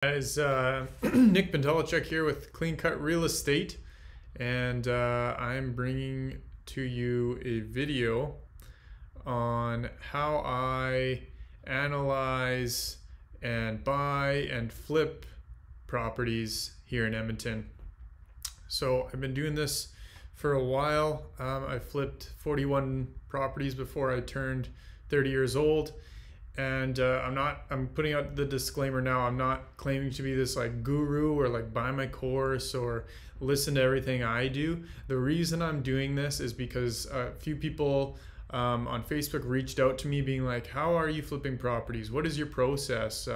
Guys, Nick Pentelicek here with Cleancut Real Estate, and I'm bringing to you a video on how I analyze and buy and flip properties here in Edmonton. So I've been doing this for a while. I flipped 41 properties before I turned 30 years old. And I'm putting out the disclaimer now. I'm not claiming to be this like guru or like buy my course or listen to everything I do. The reason I'm doing this is because a few people on Facebook reached out to me being like, how are you flipping properties? What is your process?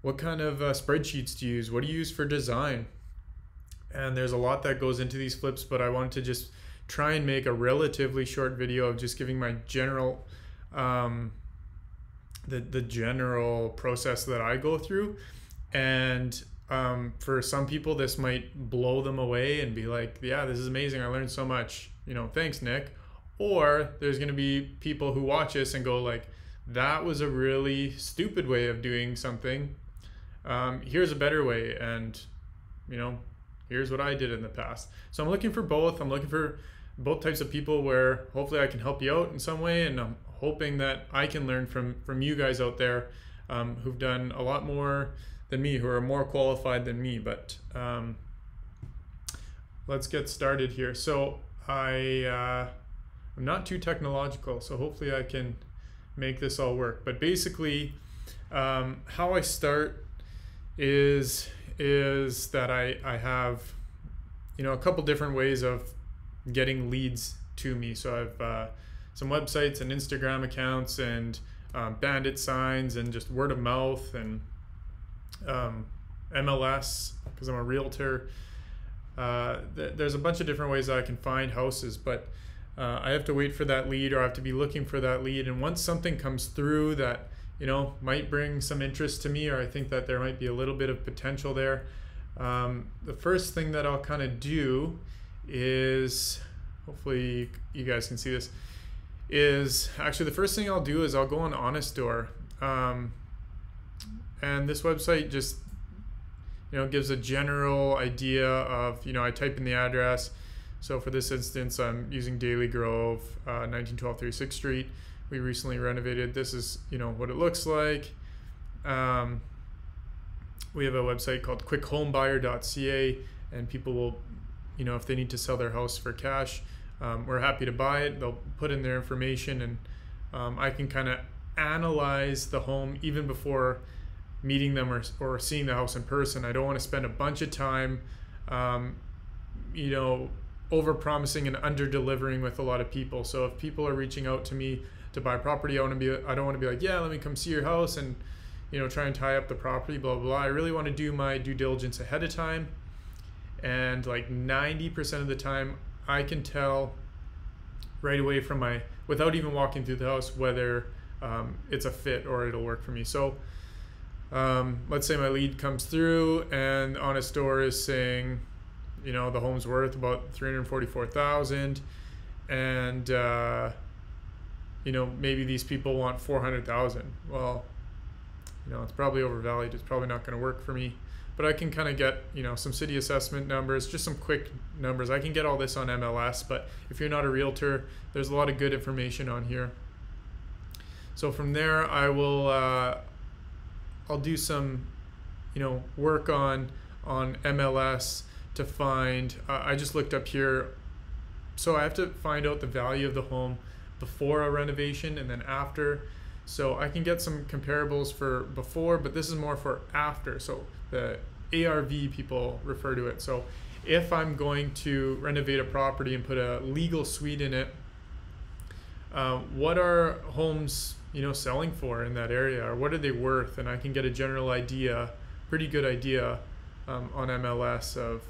What kind of spreadsheets do you use? What do you use for design? And there's a lot that goes into these flips, but I wanted to just try and make a relatively short video of just giving my general the general process that I go through. And for some people this might blow them away and be like, yeah, this is amazing, I learned so much, thanks Nick. Or there's going to be people who watch this and go like, that was a really stupid way of doing something, here's a better way, and here's what I did in the past. So I'm looking for both. I'm looking for both types of people where hopefully I can help you out in some way, and I'm hoping that I can learn from you guys out there who've done a lot more than me, who are more qualified than me. But let's get started here. So I'm not too technological, so hopefully I can make this all work. But basically how I start is that I have a couple different ways of getting leads to me. So I've some websites and Instagram accounts and bandit signs and just word of mouth and MLS, because I'm a realtor. There's a bunch of different ways that I can find houses, but I have to wait for that lead, or I have to be looking for that lead. And once something comes through that might bring some interest to me, or I think that there might be a little bit of potential there, the first thing that I'll kind of do is, hopefully you guys can see this, is actually the first thing I'll do is I'll go on Honest Door, and this website just gives a general idea of, I type in the address. So for this instance, I'm using Daily Grove, 1912 36th Street. We recently renovated. This is what it looks like. We have a website called quickhomebuyer.ca, and people will, if they need to sell their house for cash, we're happy to buy it. They'll put in their information, and I can kind of analyze the home even before meeting them or seeing the house in person. I don't want to spend a bunch of time over promising and under delivering with a lot of people. So if people are reaching out to me to buy property, I don't want to be like, yeah, let me come see your house and try and tie up the property, blah blah blah. I really want to do my due diligence ahead of time, and like 90% of the time I can tell right away without even walking through the house, whether it's a fit or it'll work for me. So let's say my lead comes through and Honest Door is saying, the home's worth about $344,000, and maybe these people want $400,000. Well, it's probably overvalued. It's probably not going to work for me. But I can kind of get, some city assessment numbers, just some quick numbers. I can get all this on MLS, but if you're not a realtor, there's a lot of good information on here. So from there, I will, I'll do some, work on MLS to find, I just looked up here. So I have to find out the value of the home before a renovation and then after. So I can get some comparables for before, but this is more for after. So the ARV people refer to it. So if I'm going to renovate a property and put a legal suite in it, what are homes selling for in that area, or what are they worth? And I can get a general idea, pretty good idea on MLS of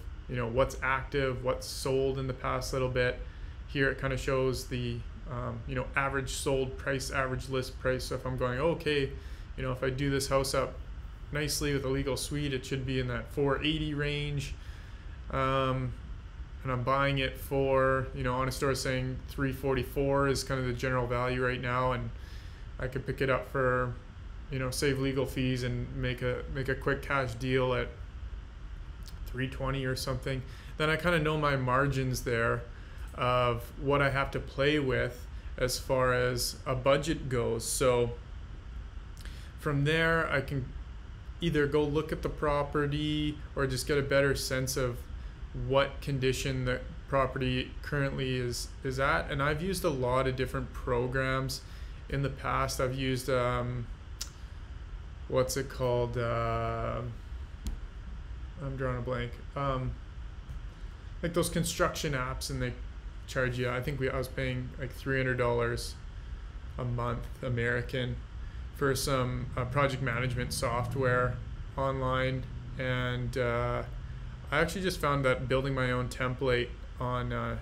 what's active, what's sold in the past little bit. Here it kind of shows the average sold price, average list price. So if I'm going, okay, if I do this house up nicely with a legal suite, it should be in that 480 range, and I'm buying it for, Honest Store is saying 344 is kind of the general value right now, and I could pick it up for save legal fees and make a quick cash deal at 320 or something, then I kind of know my margins there of what I have to play with as far as a budget goes. So from there, I can either go look at the property or just get a better sense of what condition the property currently is at. And I've used a lot of different programs in the past. I've used what's it called? I'm drawing a blank. Like those construction apps, and they charge you. I think I was paying like $300 a month American for some project management software online, and I actually just found that building my own template on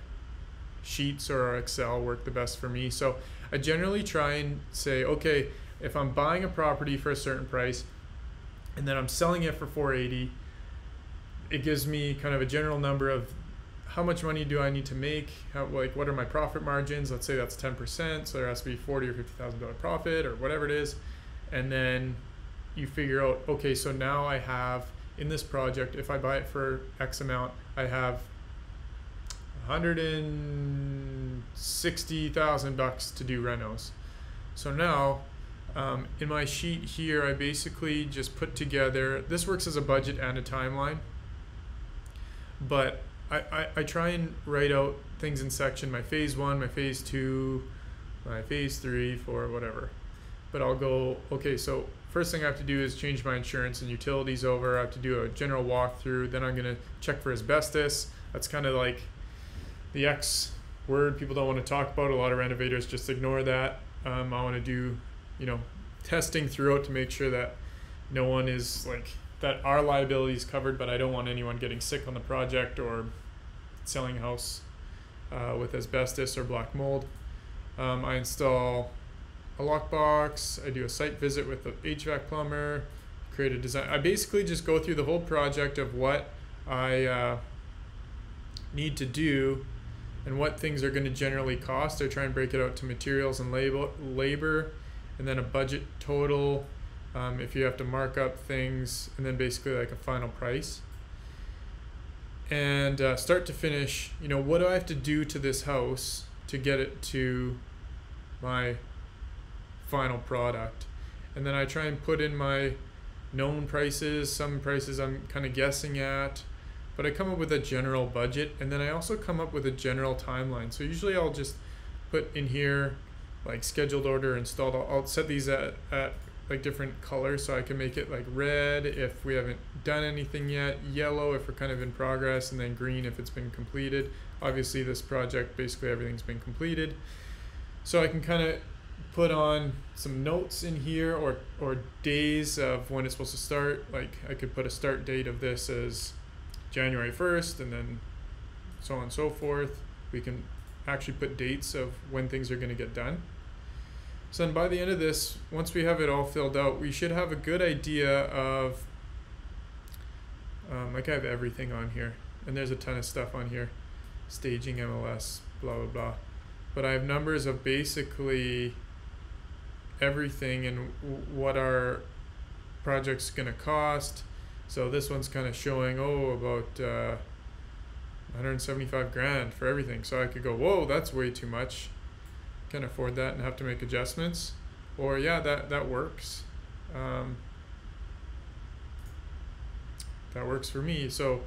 Sheets or Excel worked the best for me. So I generally try and say, okay, if I'm buying a property for a certain price and then I'm selling it for $480, it gives me kind of a general number of how much money do I need to make, what are my profit margins. Let's say that's 10%, so there has to be $40,000 or $50,000 profit or whatever it is. And then you figure out, okay, so now I have in this project, if I buy it for X amount, I have $160,000 to do renos. So now in my sheet here, I basically just put together, this works as a budget and a timeline, but I try and write out things in section, my phase 1, my phase 2, my phase 3, 4, whatever. But I'll go, okay, so first thing I have to do is change my insurance and utilities over. I have to do a general walkthrough. Then I'm going to check for asbestos. That's kind of like the X word people don't want to talk about. A lot of renovators just ignore that. I want to do, testing throughout to make sure that no one is that our liability is covered, but I don't want anyone getting sick on the project or selling a house with asbestos or black mold. I install a lockbox. I do a site visit with the HVAC plumber, create a design. I basically just go through the whole project of what I need to do and what things are going to generally cost. I try and break it out to materials and labor, and then a budget total, if you have to mark up things, and then basically like a final price. And start to finish, what do I have to do to this house to get it to my final product? And then I try and put in my known prices, some prices I'm kind of guessing at, but I come up with a general budget, and then I also come up with a general timeline. So usually I'll just put in here like scheduled order installed. I'll set these at like different colors, so I can make it like red if we haven't done anything yet, yellow if we're kind of in progress, and then green if it's been completed. Obviously this project, basically everything's been completed. So I can kind of put on some notes in here or days of when it's supposed to start. Like I could put a start date of this as January 1st, and then so on and so forth. We can actually put dates of when things are going to get done. So then by the end of this, once we have it all filled out, we should have a good idea of, I have everything on here, and there's a ton of stuff on here, staging, MLS, blah, blah, blah. But I have numbers of basically everything and what our project's gonna cost. So this one's kind of showing, about 175 grand for everything. So I could go, whoa, that's way too much. Can't afford that and have to make adjustments. Or yeah, that works. That works for me. So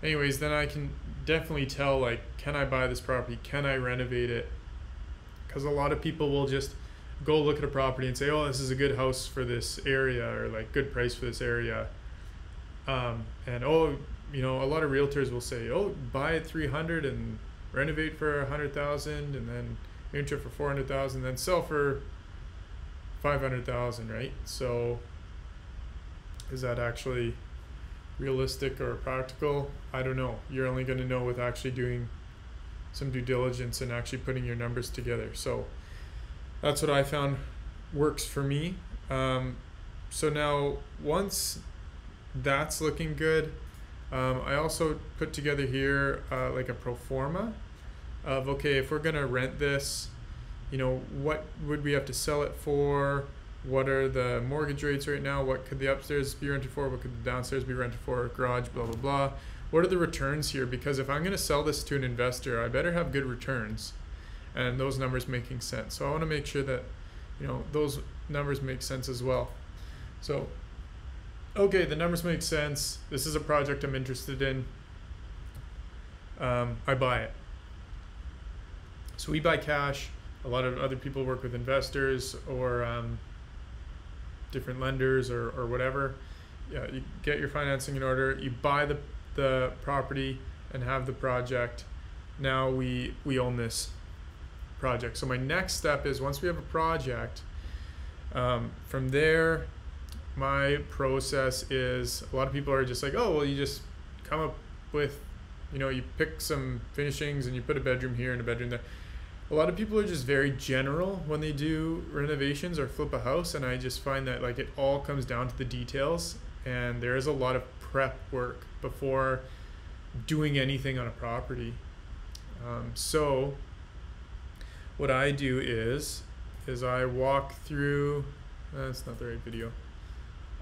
anyways, then I can definitely tell, can I buy this property? Can I renovate it? Because a lot of people will just go look at a property and say, oh, this is a good house for this area, or good price for this area. And a lot of realtors will say, oh, buy at 300 and renovate for 100,000, and then enter for 400,000, then sell for 500,000, right? So is that actually realistic or practical? I don't know. You're only going to know with actually doing some due diligence and actually putting your numbers together. So that's what I found works for me. So now once that's looking good, I also put together here like a pro forma of, okay, if we're gonna rent this, what would we have to sell it for? what are the mortgage rates right now, what could the upstairs be rented for, what could the downstairs be rented for, garage, blah, blah, blah. What are the returns here? Because if I'm going to sell this to an investor, I better have good returns and those numbers making sense. So I want to make sure that, you know, those numbers make sense as well. So, okay, the numbers make sense. This is a project I'm interested in. I buy it. So we buy cash. A lot of other people work with investors or different lenders or whatever. Yeah, you get your financing in order. You buy the property and have the project. Now we own this project. So my next step is, once we have a project, from there, my process is, a lot of people are just like, oh, well, you just come up with, you know, you pick some finishings and you put a bedroom here and a bedroom there. A lot of people are just very general when they do renovations or flip a house, and I just find that like it all comes down to the details, and there is a lot of prep work before doing anything on a property. So what I do is I walk through, that's not the right video.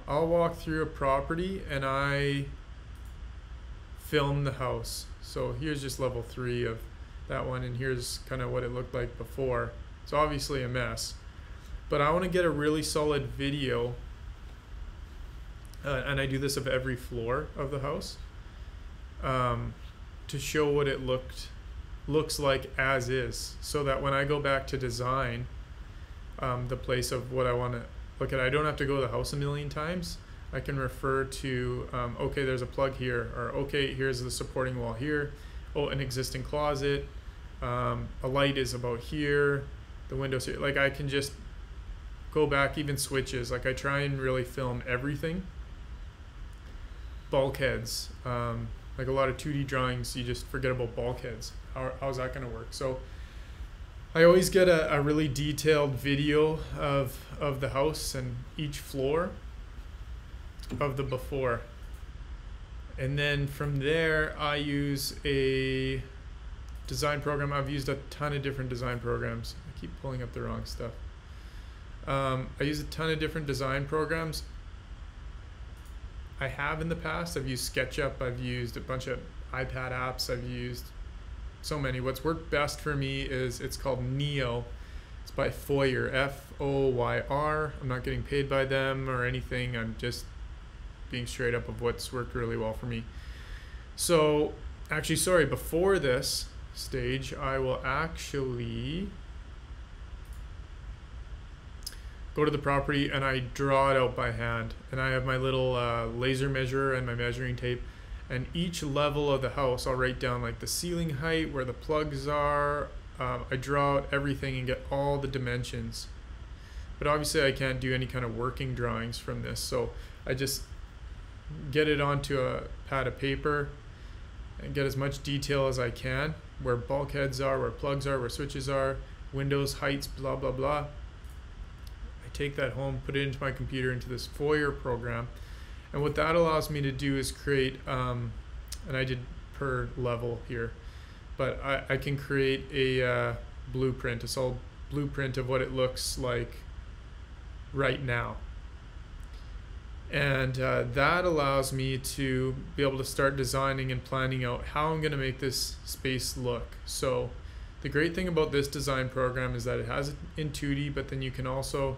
I'll walk through a property and I film the house. So here's just level 3 of that one, and here's kind of what it looked like before. It's obviously a mess, but I want to get a really solid video, and I do this of every floor of the house, to show what it looks like as is, so that when I go back to design the place of what I want to look at, I don't have to go to the house a million times. I can refer to, okay, there's a plug here, or okay, here's the supporting wall here, oh, an existing closet, a light is about here, the windows here. Like, I can just go back, even switches. Like, I try and really film everything. Bulkheads, like a lot of 2D drawings, you just forget about bulkheads. How's that going to work? So I always get a really detailed video of the house and each floor of the before. And then from there, I use a design program. I've used a ton of different design programs. I keep pulling up the wrong stuff. I use a ton of different design programs. I have in the past. I've used SketchUp. I've used a bunch of iPad apps. I've used so many. What's worked best for me is, it's called Neo. It's by Foyr, F-O-Y-R. I'm not getting paid by them or anything. I'm just being straight up of what's worked really well for me. So actually, sorry, before this stage, I will actually go to the property and I draw it out by hand, and I have my little laser measurer and my measuring tape, and each level of the house I'll write down, like the ceiling height, where the plugs are. I draw out everything and get all the dimensions, but obviously I can't do any kind of working drawings from this, so I just get it onto a pad of paper and get as much detail as I can, where bulkheads are, where plugs are, where switches are, windows heights, blah blah blah. I take that home, put it into my computer, into this Foyr program, and what that allows me to do is create, and I did per level here, but I can create a blueprint, a solid blueprint of what it looks like right now. And that allows me to be able to start designing and planning out how I'm going to make this space look. So the great thing about this design program is that it has it in 2D, but then you can also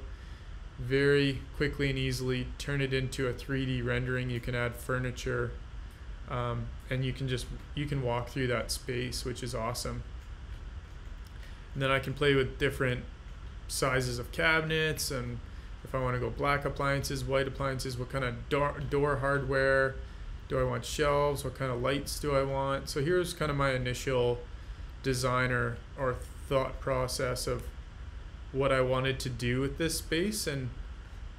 very quickly and easily turn it into a 3D rendering. You can add furniture, and you can walk through that space, which is awesome. And then I can play with different sizes of cabinets, and if I want to go black appliances, white appliances, what kind of door hardware do I want, shelves, what kind of lights do I want. So here's kind of my initial design or thought process of what I wanted to do with this space, and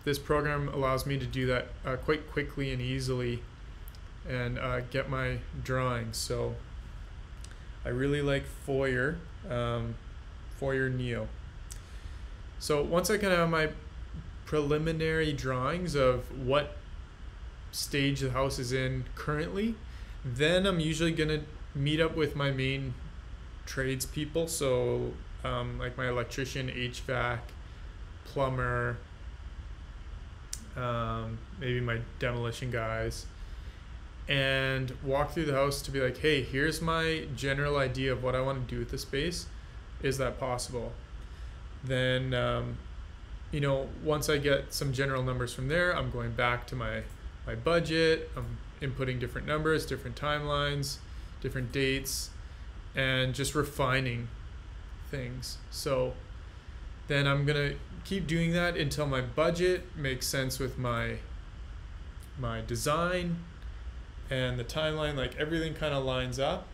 this program allows me to do that quite quickly and easily, and get my drawings. So I really like Foyr, Foyr Neo. So once I kind of have my preliminary drawings of what stage the house is in currently, then I'm usually gonna meet up with my main tradespeople, so like my electrician, HVAC, plumber, maybe my demolition guys, and walk through the house to be like, hey, here's my general idea of what I want to do with the space. Is that possible? Then, once I get some general numbers from there, I'm going back to my budget. I'm inputting different numbers, different timelines, different dates, and just refining things. So then I'm gonna keep doing that until my budget makes sense with my design and the timeline, like everything kind of lines up.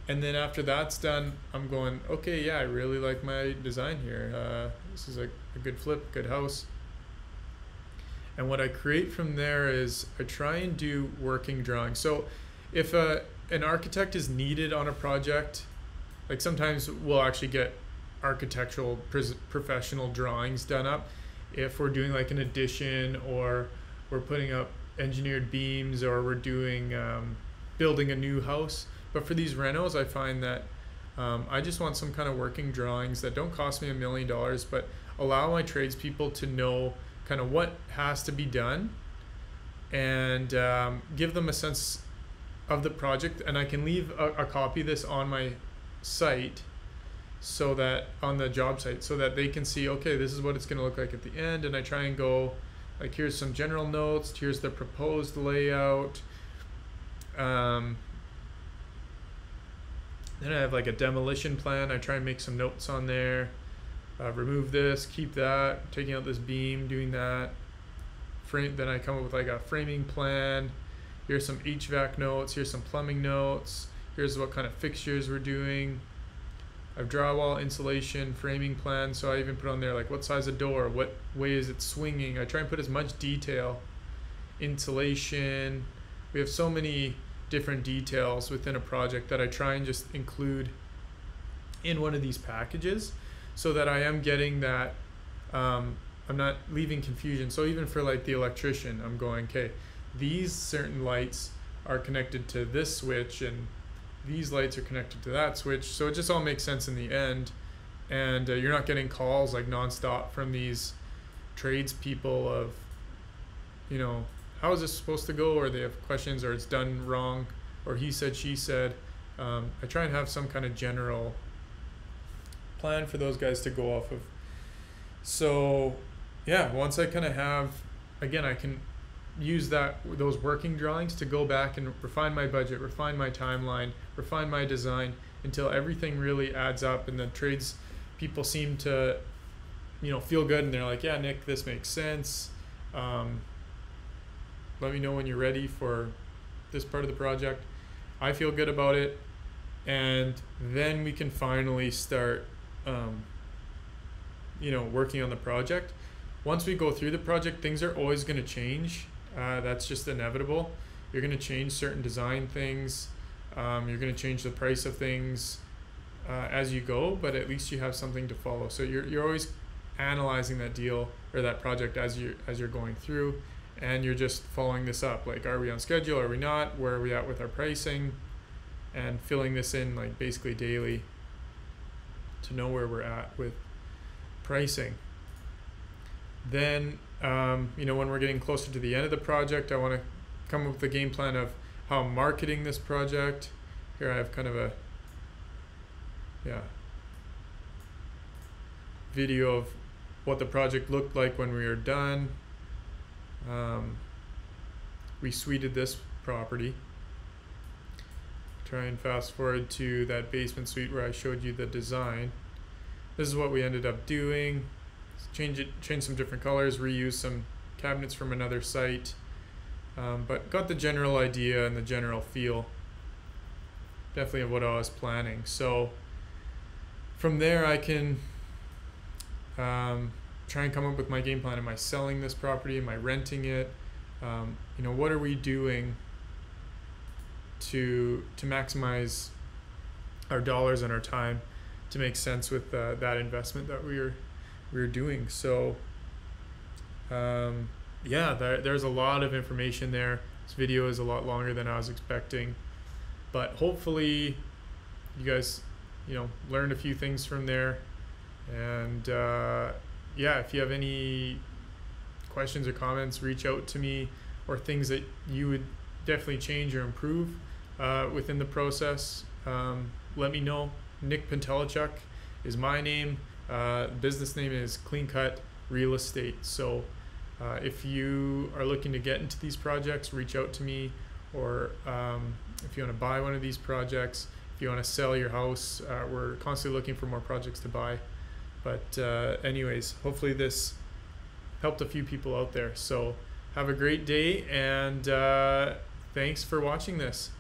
And then after that's done, I'm going, okay, yeah, I really like my design here. This is a good flip, good house. And what I create from there is I try and do working drawings. So if an architect is needed on a project, like sometimes we'll actually get architectural professional drawings done up if we're doing like an addition, or we're putting up engineered beams, or we're doing building a new house. But for these renos, I find that I just want some kind of working drawings that don't cost me $1 million, but allow my tradespeople to know kind of what has to be done, and give them a sense of the project. And I can leave a copy of this on my site, so that on the job site, so that they can see, okay, this is what it's going to look like at the end. And I try and go like, here's some general notes, here's the proposed layout. Then I have like a demolition plan. I try and make some notes on there. Remove this, keep that, taking out this beam, doing that. Then I come up with like a framing plan. Here's some HVAC notes, here's some plumbing notes, here's what kind of fixtures we're doing. I've drywall, insulation, framing plan. So I even put on there like what size of door, what way is it swinging. I try and put as much detail. Insulation. We have so many different details within a project that I try and just include in one of these packages, so that I am getting that, I'm not leaving confusion. So even for like the electrician, I'm going, okay, these certain lights are connected to this switch, and these lights are connected to that switch. So it just all makes sense in the end. And you're not getting calls like nonstop from these tradespeople of, how is this supposed to go? Or they have questions, or it's done wrong, or he said, she said. I try and have some kind of general plan for those guys to go off of. So yeah, once I kind of have, again, I can use those working drawings to go back and refine my budget, refine my timeline, refine my design, until everything really adds up, and the trades people seem to feel good, and they're like, yeah, Nick, this makes sense. Let me know when you're ready for this part of the project. I feel good about it, and then we can finally start working on the project. Once we go through the project, things are always going to change. That's just inevitable. You're going to change certain design things. You're going to change the price of things as you go, but at least you have something to follow. So you're always analyzing that deal or that project as you're going through, and you're just following this up. Like, are we on schedule? Are we not? Where are we at with our pricing? And filling this in like basically daily to know where we're at with pricing. Then, when we're getting closer to the end of the project, I want to come up with a game plan of how I'm marketing this project. Here I have kind of a video of what the project looked like when we were done. We suited this property. Try and fast forward to that basement suite where I showed you the design. This is what we ended up doing. Change some different colors, reuse some cabinets from another site, but got the general idea and the general feel definitely of what I was planning. So from there I can try and come up with my game plan. Am I selling this property? Am I renting it? What are we doing to maximize our dollars and our time to make sense with that investment that we were doing. So there's a lot of information there. This video is a lot longer than I was expecting, but hopefully you guys learned a few things from there. And if you have any questions or comments, reach out to me, or things that you would definitely change or improve within the process. Let me know. Nick Pentelechuk is my name. Business name is Cleancut Real Estate. So if you are looking to get into these projects, reach out to me, or if you want to buy one of these projects, if you want to sell your house, we're constantly looking for more projects to buy. But anyways, hopefully this helped a few people out there. So have a great day, and thanks for watching this.